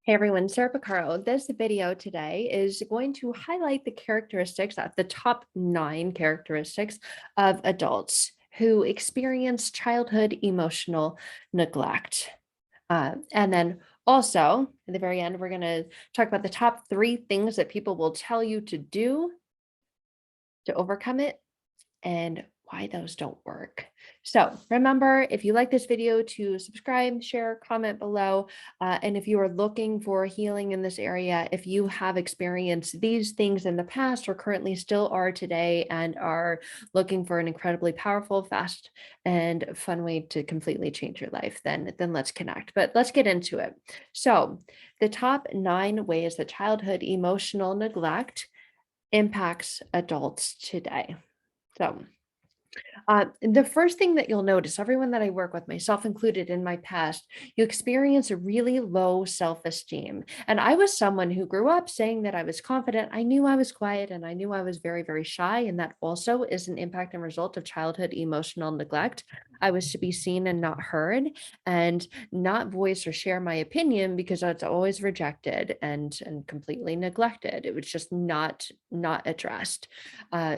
Hey everyone, Sarah Pacaro. This video today is going to highlight the characteristics, the top 9 characteristics of adults who experience childhood emotional neglect. And then also at the very end, we're going to talk about the top 3 things that people will tell you to do to overcome it and why those don't work. So remember, if you like this video, to subscribe, share, comment below. And if you are looking for healing in this area, if you have experienced these things in the past or currently still are today and are looking for an incredibly powerful, fast, and fun way to completely change your life, then let's connect. But let's get into it. So the top 9 ways that childhood emotional neglect impacts adults today. So the first thing that you'll notice, everyone that I work with, myself included in my past, you experience a really low self-esteem. And I was someone who grew up saying that I was confident. I knew I was quiet and I knew I was very, very shy. And that also is an impact and result of childhood emotional neglect. I was to be seen and not heard and not voice or share my opinion because it's always rejected and completely neglected. It was just not addressed.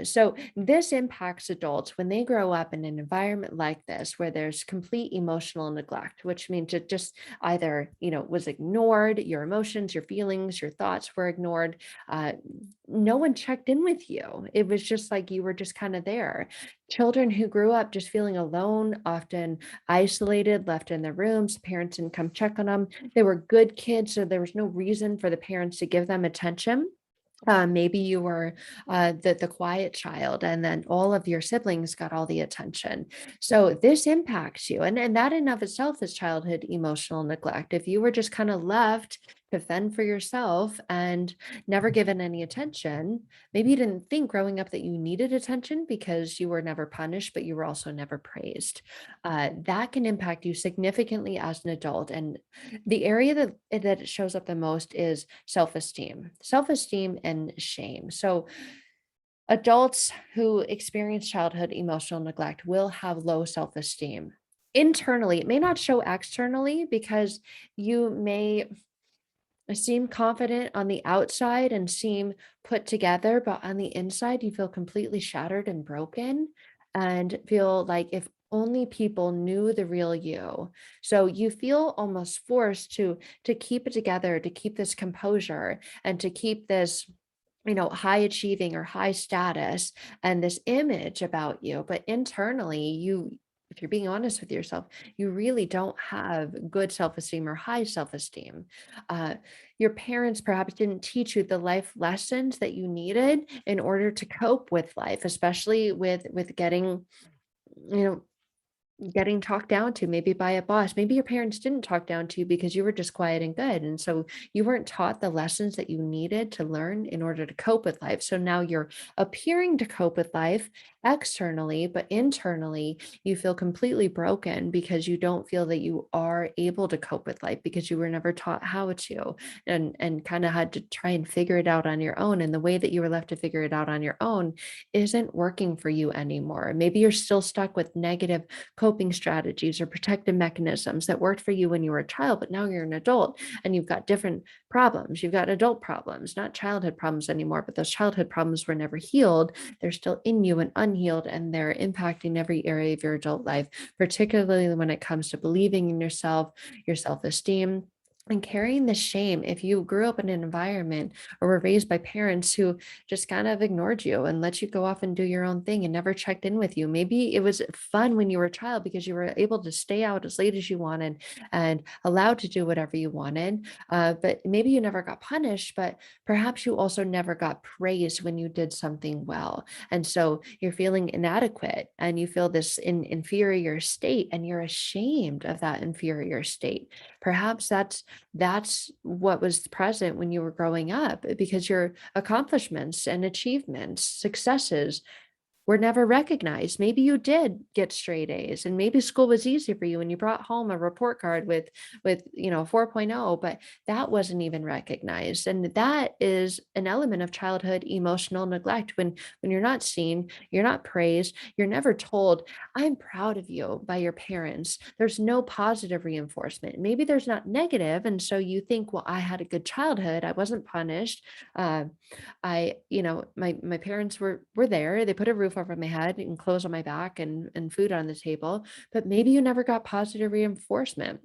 So this impacts adults when they grow up in an environment like this, where there's complete emotional neglect, which means it just either, was ignored, your emotions, your feelings, your thoughts were ignored. Uh, no one checked in with you. It was just like you were just kind of there. Children who grew up just feeling alone, often isolated, left in their rooms, parents didn't come check on them. They were good kids, so there was no reason for the parents to give them attention. Maybe you were the quiet child, and then all of your siblings got all the attention. So this impacts you, and that in of itself is childhood emotional neglect. If you were just kind of left to fend for yourself and never given any attention, maybe you didn't think growing up that you needed attention because you were never punished, but you were also never praised. That can impact you significantly as an adult, and the area that it shows up the most is self-esteem and shame. So adults who experience childhood emotional neglect will have low self-esteem. Internally, it may not show externally because you may seem confident on the outside and seem put together, but on the inside, you feel completely shattered and broken and feel like if only people knew the real you. So you feel almost forced to keep it together, to keep this composure and to keep this high achieving or high status and this image about you. But internally, if you're being honest with yourself, you really don't have good self-esteem or high self-esteem. Uh, your parents perhaps didn't teach you the life lessons that you needed in order to cope with life, especially with you know, getting talked down to maybe by a boss. Maybe your parents didn't talk down to you because you were just quiet and good. And so you weren't taught the lessons that you needed to learn in order to cope with life. So now you're appearing to cope with life externally, but internally you feel completely broken because you don't feel that you are able to cope with life because you were never taught how to and kind of had to try and figure it out on your own. And the way that you were left to figure it out on your own isn't working for you anymore. Maybe you're still stuck with negative coping strategies or protective mechanisms that worked for you when you were a child, but now you're an adult and you've got different problems. You've got adult problems, not childhood problems anymore, but those childhood problems were never healed. They're still in you and unhealed, and they're impacting every area of your adult life, particularly when it comes to believing in yourself, your self-esteem, and carrying the shame. If you grew up in an environment or were raised by parents who just kind of ignored you and let you go off and do your own thing and never checked in with you. Maybe it was fun when you were a child because you were able to stay out as late as you wanted and allowed to do whatever you wanted. But maybe you never got punished, but perhaps you also never got praised when you did something well. And so you're feeling inadequate and you feel this inferior state and you're ashamed of that inferior state. Perhaps that's what was present when you were growing up because your accomplishments and achievements, successes were never recognized. Maybe you did get straight A's and maybe school was easy for you and you brought home a report card with 4.0, but that wasn't even recognized. And that is an element of childhood emotional neglect when you're not seen, you're not praised, you're never told, I'm proud of you by your parents. There's no positive reinforcement. Maybe there's not negative, and so you think, well, I had a good childhood. I wasn't punished. Uh, my parents were there. They put a roof over my head and clothes on my back and food on the table, but maybe you never got positive reinforcement.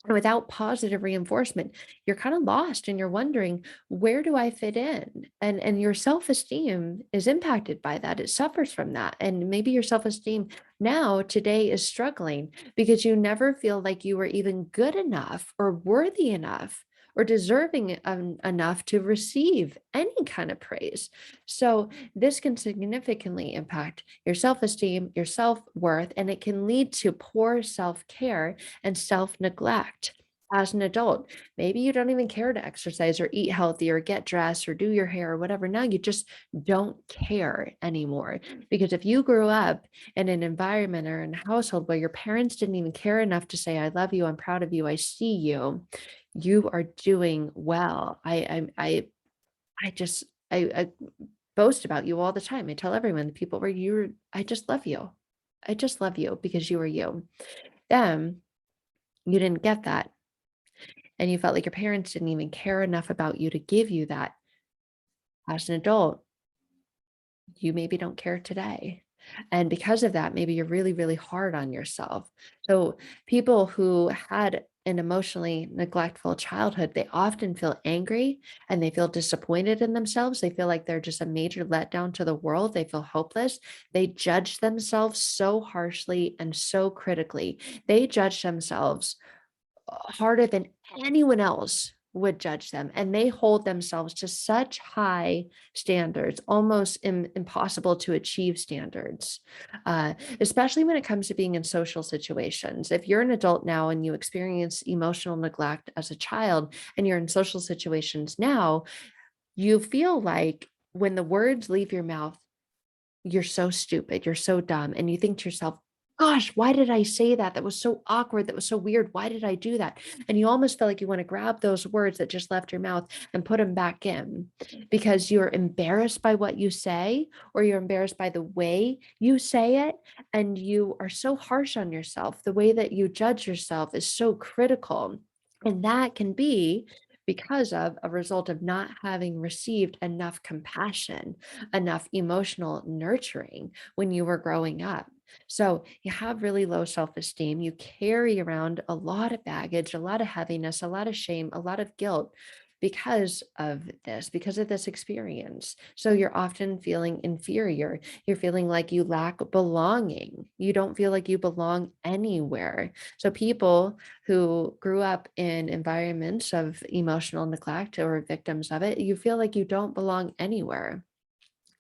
And without positive reinforcement, you're kind of lost and you're wondering, where do I fit in? And your self-esteem is impacted by that. It suffers from that. And maybe your self-esteem now today is struggling because you never feel like you were even good enough or worthy enough or deserving enough to receive any kind of praise. So, this can significantly impact your self esteem, your self worth, and it can lead to poor self care and self neglect. As an adult, maybe you don't even care to exercise or eat healthy or get dressed or do your hair or whatever. Now you just don't care anymore. Because if you grew up in an environment or in a household where your parents didn't even care enough to say, I love you, I'm proud of you, I see you, you are doing well. I just I boast about you all the time. I tell everyone, the people where you're, I just love you. I just love you because you are you. Them, you didn't get that. And you felt like your parents didn't even care enough about you to give you that. As an adult, you maybe don't care today. And because of that, maybe you're really, really hard on yourself. So people who had an emotionally neglectful childhood, they often feel angry and they feel disappointed in themselves. They feel like they're just a major letdown to the world. They feel hopeless. They judge themselves so harshly and so critically. They judge themselves harder than anyone else would judge them. And they hold themselves to such high standards, almost impossible to achieve standards, especially when it comes to being in social situations. If you're an adult now and you experience emotional neglect as a child and you're in social situations now, you feel like when the words leave your mouth, you're so stupid, you're so dumb, and you think to yourself, gosh, why did I say that? That was so awkward. That was so weird. Why did I do that? And you almost feel like you want to grab those words that just left your mouth and put them back in because you're embarrassed by what you say, or you're embarrassed by the way you say it. And you are so harsh on yourself. The way that you judge yourself is so critical. And that can be because of a result of not having received enough compassion, enough emotional nurturing when you were growing up. So you have really low self esteem. You carry around a lot of baggage, a lot of heaviness, a lot of shame, a lot of guilt because of this experience. So you're often feeling inferior. You're feeling like you lack belonging. You don't feel like you belong anywhere. So people who grew up in environments of emotional neglect or victims of it, you feel like you don't belong anywhere.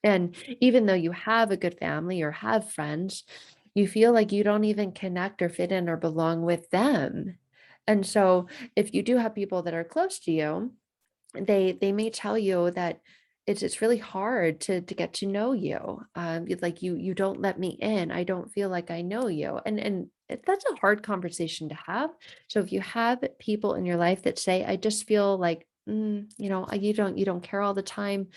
And even though you have a good family or have friends, you feel like you don't even connect or fit in or belong with them. And so if you do have people that are close to you, they may tell you that it's really hard to get to know you. Like you don't let me in. I don't feel like I know you. That's a hard conversation to have. So if you have people in your life that say, I just feel like you don't care all the time.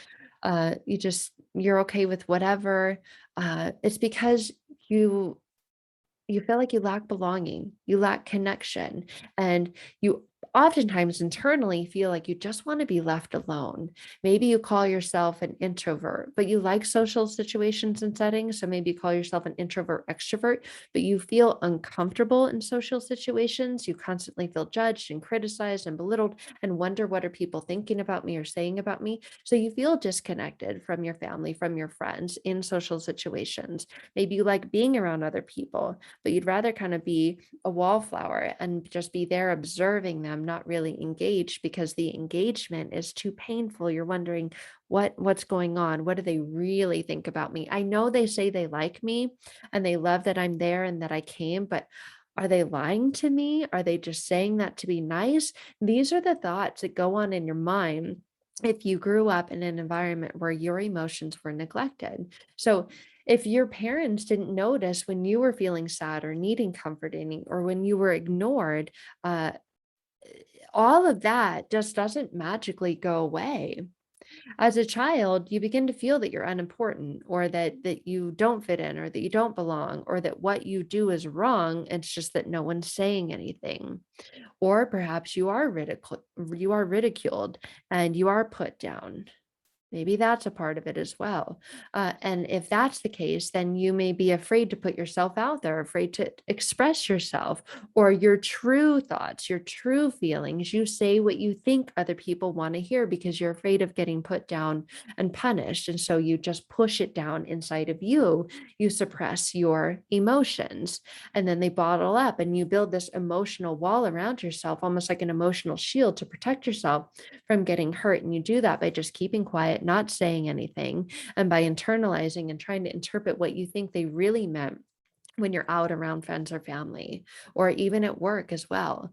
You're okay with whatever. It's because you you feel like you lack belonging, you lack connection, and you oftentimes internally feel like you just want to be left alone. Maybe you call yourself an introvert, but you like social situations and settings. So maybe you call yourself an introvert extrovert, but you feel uncomfortable in social situations. You constantly feel judged and criticized and belittled and wonder, what are people thinking about me or saying about me? So you feel disconnected from your family, from your friends in social situations. Maybe you like being around other people, but you'd rather kind of be a wallflower and just be there observing them, not really engaged because the engagement is too painful. You're wondering what's going on? What do they really think about me? I know they say they like me and they love that I'm there and that I came, but are they lying to me? Are they just saying that to be nice? These are the thoughts that go on in your mind if you grew up in an environment where your emotions were neglected. So If your parents didn't notice when you were feeling sad or needing comforting or when you were ignored, uh, all of that just doesn't magically go away. As a child, you begin to feel that you're unimportant or that you don't fit in or that you don't belong or that what you do is wrong. It's just that no one's saying anything. Or perhaps you are ridiculed and you are put down. Maybe that's a part of it as well. And if that's the case, then you may be afraid to put yourself out there, afraid to express yourself or your true thoughts, your true feelings. You say what you think other people want to hear because you're afraid of getting put down and punished. And so you just push it down inside of you. You suppress your emotions and then they bottle up and you build this emotional wall around yourself, almost like an emotional shield to protect yourself from getting hurt. And you do that by just keeping quiet, not saying anything, and by internalizing and trying to interpret what you think they really meant when you're out around friends or family, or even at work as well.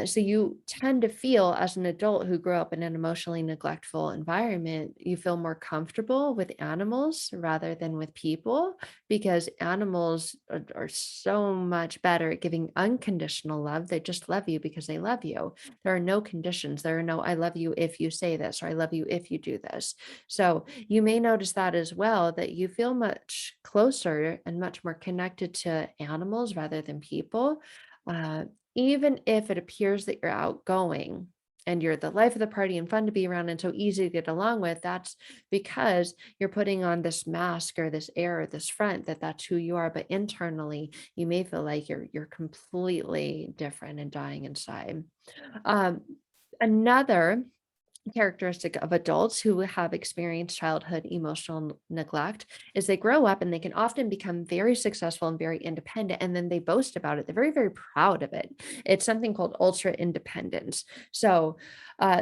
So you tend to feel as an adult who grew up in an emotionally neglectful environment, you feel more comfortable with animals rather than with people because animals are so much better at giving unconditional love. They just love you because they love you. There are no conditions. There are no, I love you if you say this, or I love you if you do this. So you may notice that as well, that you feel much closer and much more connected to animals rather than people. Uh, Even if it appears that you're outgoing and you're the life of the party and fun to be around and so easy to get along with, that's because you're putting on this mask or this air or this front that that's who you are. But internally, you may feel like you're completely different and dying inside. Um, Another characteristic of adults who have experienced childhood emotional neglect is they grow up and they can often become very successful and very independent, and then they boast about it. They're very, very proud of it. It's something called ultra independence. So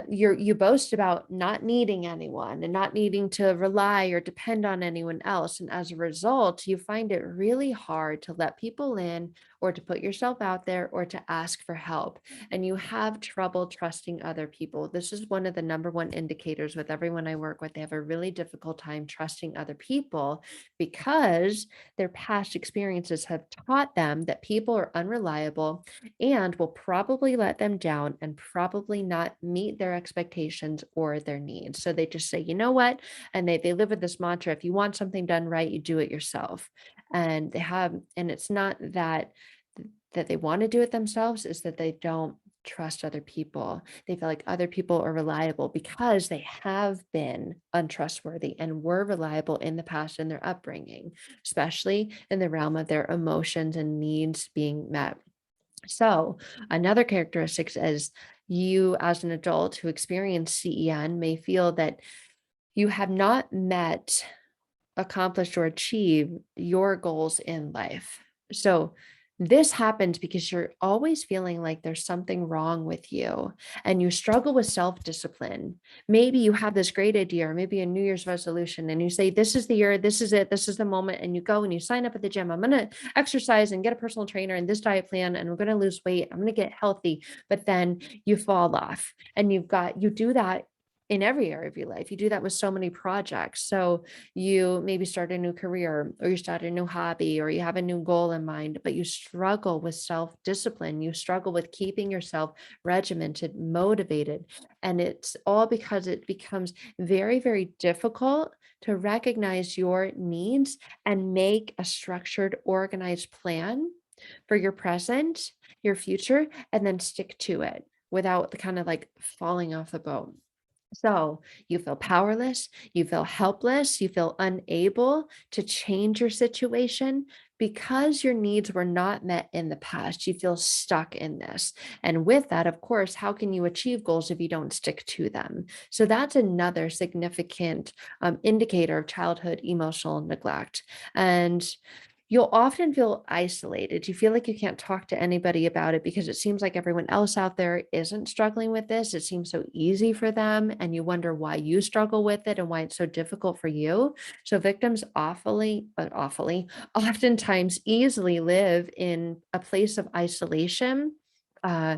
you boast about not needing anyone and not needing to rely or depend on anyone else, and as a result you find it really hard to let people in or to put yourself out there or to ask for help, and you have trouble trusting other people. This is one of the number one indicators with everyone I work with. They have a really difficult time trusting other people because their past experiences have taught them that people are unreliable and will probably let them down and probably not meet their expectations or their needs. So they just say, you know what? And they live with this mantra, if you want something done right, you do it yourself. And and it's not that they want to do it themselves, is that they don't trust other people. They feel like other people are reliable because they have been untrustworthy and were reliable in the past in their upbringing, especially in the realm of their emotions and needs being met. So, another characteristic is you, as an adult who experience CEN, may feel that you have not met, accomplished, or achieved your goals in life. So this happens because you're always feeling like there's something wrong with you and you struggle with self-discipline. Maybe you have this great idea or maybe a New Year's resolution and you say, this is the year, this is it, this is the moment. And you go and you sign up at the gym. I'm going to exercise and get a personal trainer and this diet plan, and we're going to lose weight. I'm going to get healthy. But then you fall off and you do that in every area of your life. You do that with so many projects. So you maybe start a new career or you start a new hobby or you have a new goal in mind, but you struggle with self-discipline. You struggle with keeping yourself regimented, motivated. And it's all because it becomes very, very difficult to recognize your needs and make a structured, organized plan for your present, your future, and then stick to it without the kind of like falling off the boat. So you feel powerless, you feel helpless, you feel unable to change your situation because your needs were not met in the past. You feel stuck in this. And with that, of course, how can you achieve goals if you don't stick to them? So that's another significant indicator of childhood emotional neglect. And you'll often feel isolated. You feel like you can't talk to anybody about it because it seems like everyone else out there isn't struggling with this. It seems so easy for them, and you wonder why you struggle with it and why it's so difficult for you. So victims oftentimes easily live in a place of isolation. Uh,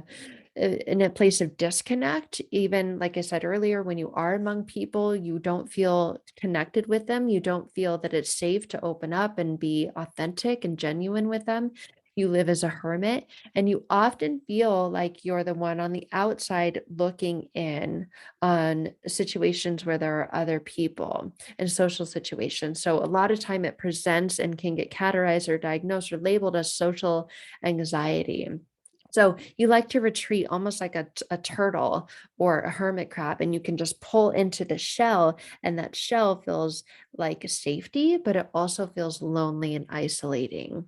in a place of disconnect. Even like I said earlier, when you are among people, you don't feel connected with them. You don't feel that it's safe to open up and be authentic and genuine with them. You live as a hermit, and you often feel like you're the one on the outside looking in on situations where there are other people and social situations. So a lot of time it presents and can get categorized or diagnosed or labeled as social anxiety. So you like to retreat almost like a turtle or a hermit crab, and you can just pull into the shell, and that shell feels like safety, but it also feels lonely and isolating.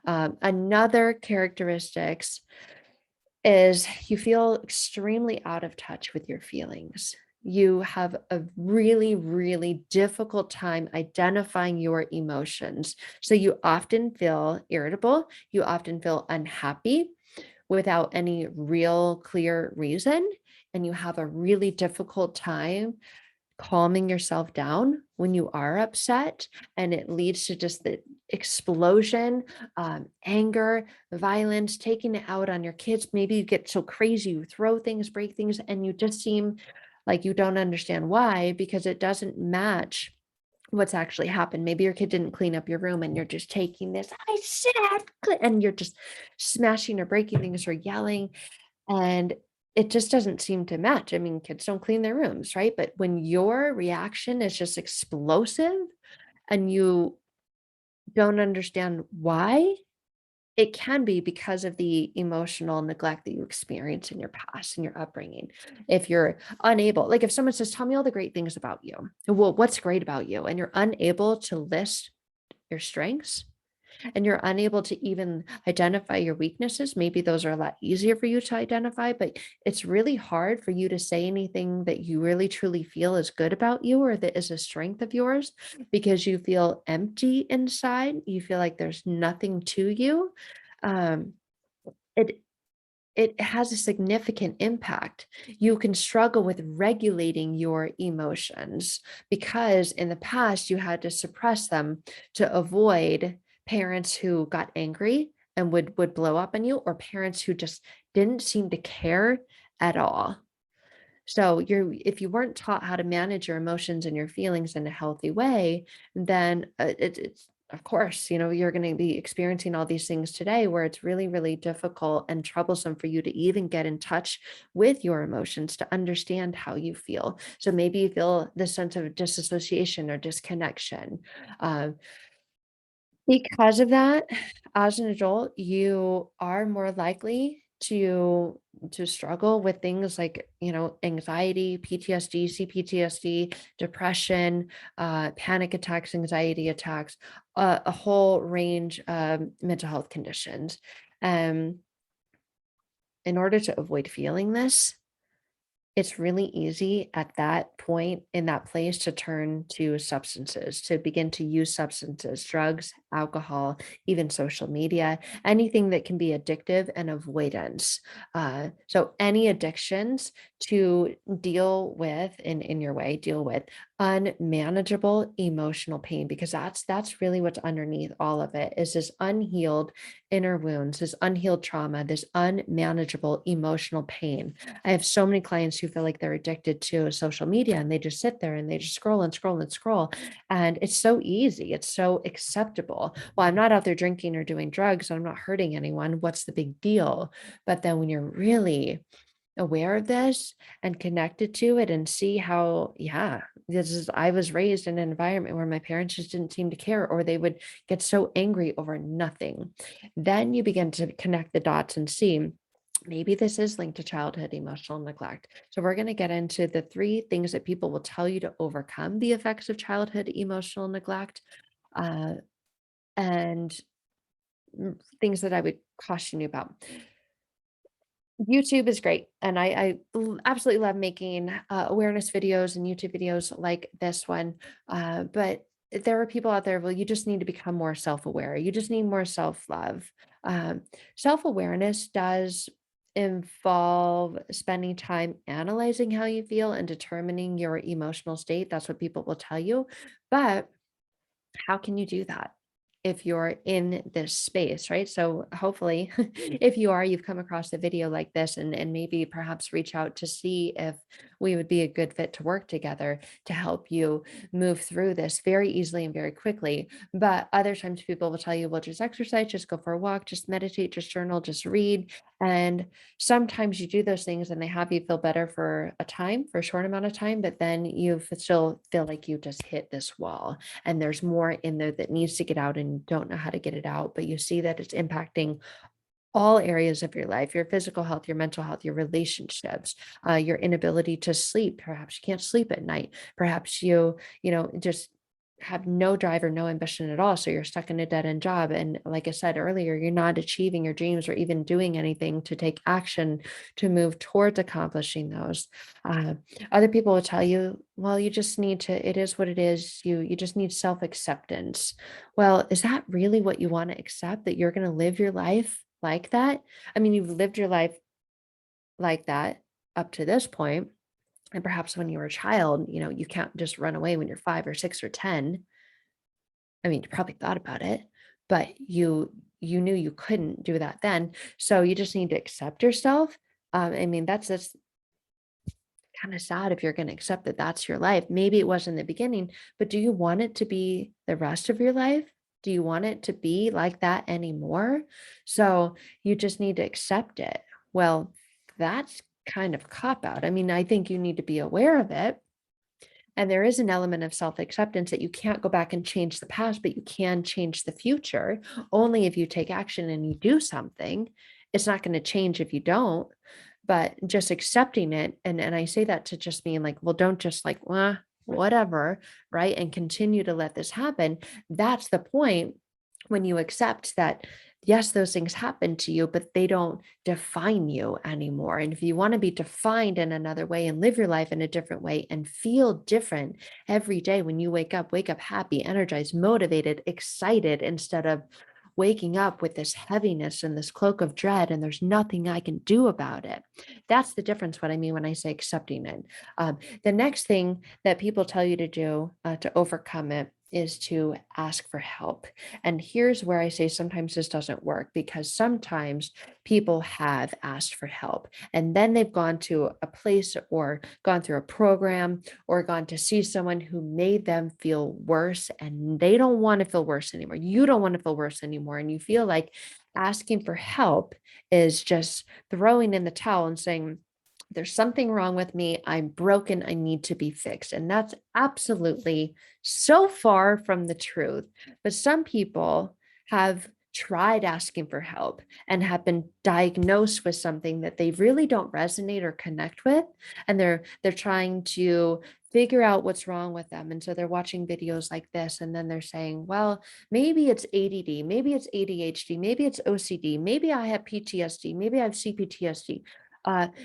Another characteristics is you feel extremely out of touch with your feelings. You have a really, really difficult time identifying your emotions. So you often feel irritable, you often feel unhappy without any real clear reason, and you have a really difficult time calming yourself down when you are upset, and it leads to just the explosion, anger, violence, taking it out on your kids. Maybe you get so crazy, you throw things, break things, and you just seem like you don't understand why, because it doesn't match what's actually happened. Maybe your kid didn't clean up your room and you're just taking this, I said, and you're just smashing or breaking things or yelling, and it just doesn't seem to match. I mean, kids don't clean their rooms, right? But when your reaction is just explosive and you don't understand why, it can be because of the emotional neglect that you experience in your past and your upbringing. If you're unable, like if someone says, "Tell me all the great things about you." Well, what's great about you? And you're unable to list your strengths, and you're unable to even identify your weaknesses, maybe those are a lot easier for you to identify, but it's really hard for you to say anything that you really truly feel is good about you or that is a strength of yours, because you feel empty inside. You feel like there's nothing to you. Um, it it has a significant impact. You can struggle with regulating your emotions because in the past you had to suppress them to avoid parents who got angry and would blow up on you, or parents who just didn't seem to care at all. So if you weren't taught how to manage your emotions and your feelings in a healthy way, then it's of course, you're going to be experiencing all these things today where it's really, really difficult and troublesome for you to even get in touch with your emotions to understand how you feel. So maybe you feel this sense of disassociation or disconnection. Um, because of that, as an adult, you are more likely to struggle with things like, anxiety, PTSD, CPTSD, depression, panic attacks, anxiety attacks, a whole range of mental health conditions. Um, in order to avoid feeling this, it's really easy at that point in that place to turn to substances, to begin to use substances, drugs, alcohol, even social media, anything that can be addictive and avoidance. So any addictions to deal with in your way, deal with unmanageable emotional pain, because that's really what's underneath all of it is this unhealed inner wounds, this unhealed trauma, this unmanageable emotional pain. I have so many clients who feel like they're addicted to social media and they just sit there and they just scroll and scroll and scroll. And it's so easy. It's so acceptable. Well, I'm not out there drinking or doing drugs. I'm not hurting anyone. What's the big deal? But then when you're really aware of this and connected to it and see how, yeah, I was raised in an environment where my parents just didn't seem to care, or they would get so angry over nothing. Then you begin to connect the dots and see maybe this is linked to childhood emotional neglect. So we're going to get into the three things that people will tell you to overcome the effects of childhood emotional neglect, uh, and things that I would caution you about. YouTube is great, and I absolutely love making awareness videos and YouTube videos like this one. But there are people out there, well, you just need to become more self-aware. You just need more self-love. Um, Self-awareness does involve spending time analyzing how you feel and determining your emotional state. That's what people will tell you. But how can you do that? if you're in this space, right? So hopefully, if you are, you've come across a video like this and maybe perhaps reach out to see if we would be a good fit to work together to help you move through this very easily and very quickly. But other times people will tell you, well, just exercise, just go for a walk, just meditate, just journal, just read. And sometimes you do those things and they have you feel better for a time, for a short amount of time, but then you still feel like you just hit this wall and there's more in there that needs to get out and you don't know how to get it out, but you see that it's impacting all areas of your life, your physical health, your mental health, your relationships, your inability to sleep. Perhaps you can't sleep at night. Perhaps you just have no drive or no ambition at all. So you're stuck in a dead end job. And like I said earlier, you're not achieving your dreams or even doing anything to take action to move towards accomplishing those. Uh, Other people will tell you, well, you just need to, it is what it is. You just need self-acceptance. Well, is that really what you want to accept, that you're going to live your life like that? I mean, you've lived your life like that up to this point, and perhaps when you were a child, you can't just run away when you're 5 or 6 or 10. I mean, you probably thought about it, but you knew you couldn't do that then. So you just need to accept yourself. I mean, that's kind of sad if you're going to accept that that's your life. Maybe it was in the beginning, but do you want it to be the rest of your life? Do you want it to be like that anymore? So you just need to accept it. Well, that's kind of cop out. I mean, I think you need to be aware of it. And there is an element of self acceptance that you can't go back and change the past, but you can change the future only if you take action and you do something. It's not going to change if you don't, but just accepting it. And I say that to just mean like, well, don't just like, whatever, right? And continue to let this happen. That's the point when you accept that, yes, those things happen to you, but they don't define you anymore. And if you want to be defined in another way and live your life in a different way and feel different every day when you wake up happy, energized, motivated, excited, instead of waking up with this heaviness and this cloak of dread, and there's nothing I can do about it. That's the difference, what I mean when I say accepting it. The next thing that people tell you to do to overcome it is to ask for help. And here's where I say sometimes this doesn't work, because sometimes people have asked for help and then they've gone to a place or gone through a program or gone to see someone who made them feel worse, and they don't want to feel worse anymore. You don't want to feel worse anymore. And you feel like asking for help is just throwing in the towel and saying, there's something wrong with me. I'm broken. I need to be fixed. And that's absolutely so far from the truth. But some people have tried asking for help and have been diagnosed with something that they really don't resonate or connect with, and they're trying to figure out what's wrong with them. And so they're watching videos like this and then they're saying, well, maybe it's ADD, maybe it's ADHD, maybe it's OCD, maybe I have PTSD, maybe I have CPTSD.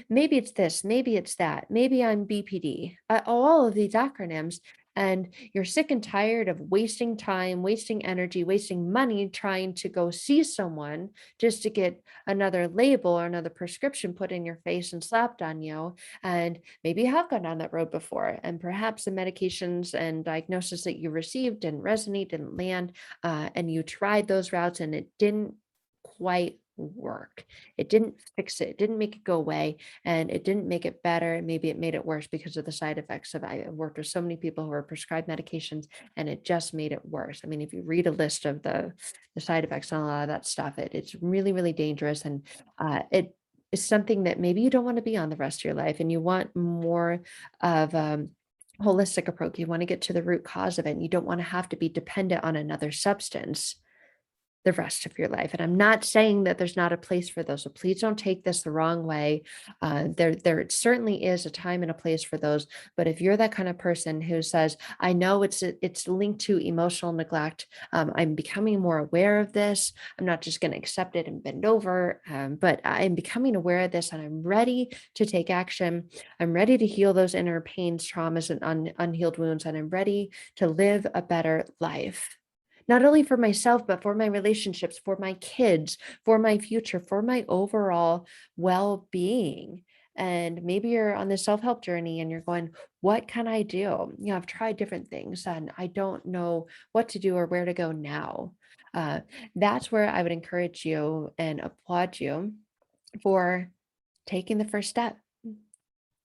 Maybe it's this, maybe it's that, maybe I'm BPD, all of these acronyms. And you're sick and tired of wasting time, wasting energy, wasting money trying to go see someone just to get another label or another prescription put in your face and slapped on you. And maybe you have gone down that road before, and perhaps the medications and diagnosis that you received didn't resonate, didn't land, and you tried those routes and it didn't quite work. It didn't fix it. It didn't make it go away, and it didn't make it better. Maybe it made it worse because of the side effects of I worked with so many people who are prescribed medications and it just made it worse. I mean, if you read a list of the side effects and a lot of that stuff, it's really, really dangerous. And it is something that maybe you don't want to be on the rest of your life, and you want more of holistic approach. You want to get to the root cause of it, and you don't want to have to be dependent on another substance the rest of your life. And I'm not saying that there's not a place for those. So please don't take this the wrong way. There certainly is a time and a place for those. But if you're that kind of person who says, I know it's linked to emotional neglect, I'm becoming more aware of this. I'm not just going to accept it and bend over, but I'm becoming aware of this and I'm ready to take action. I'm ready to heal those inner pains, traumas, and unhealed wounds. And I'm ready to live a better life, not only for myself, but for my relationships, for my kids, for my future, for my overall well being. And maybe you're on this self-help journey and you're going, what can I do? I've tried different things and I don't know what to do or where to go now. Uh, that's where I would encourage you and applaud you for taking the first step,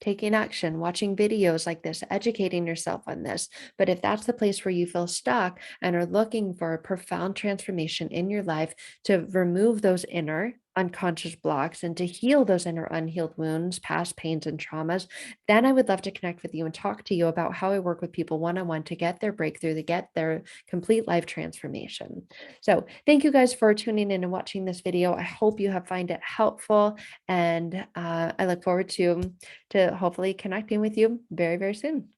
taking action, watching videos like this, educating yourself on this. But if that's the place where you feel stuck and are looking for a profound transformation in your life to remove those inner unconscious blocks and to heal those inner unhealed wounds, past pains, and traumas, then I would love to connect with you and talk to you about how I work with people one on one to get their breakthrough, to get their complete life transformation. So, thank you guys for tuning in and watching this video. I hope you have find it helpful, and I look forward to hopefully connecting with you very, very soon.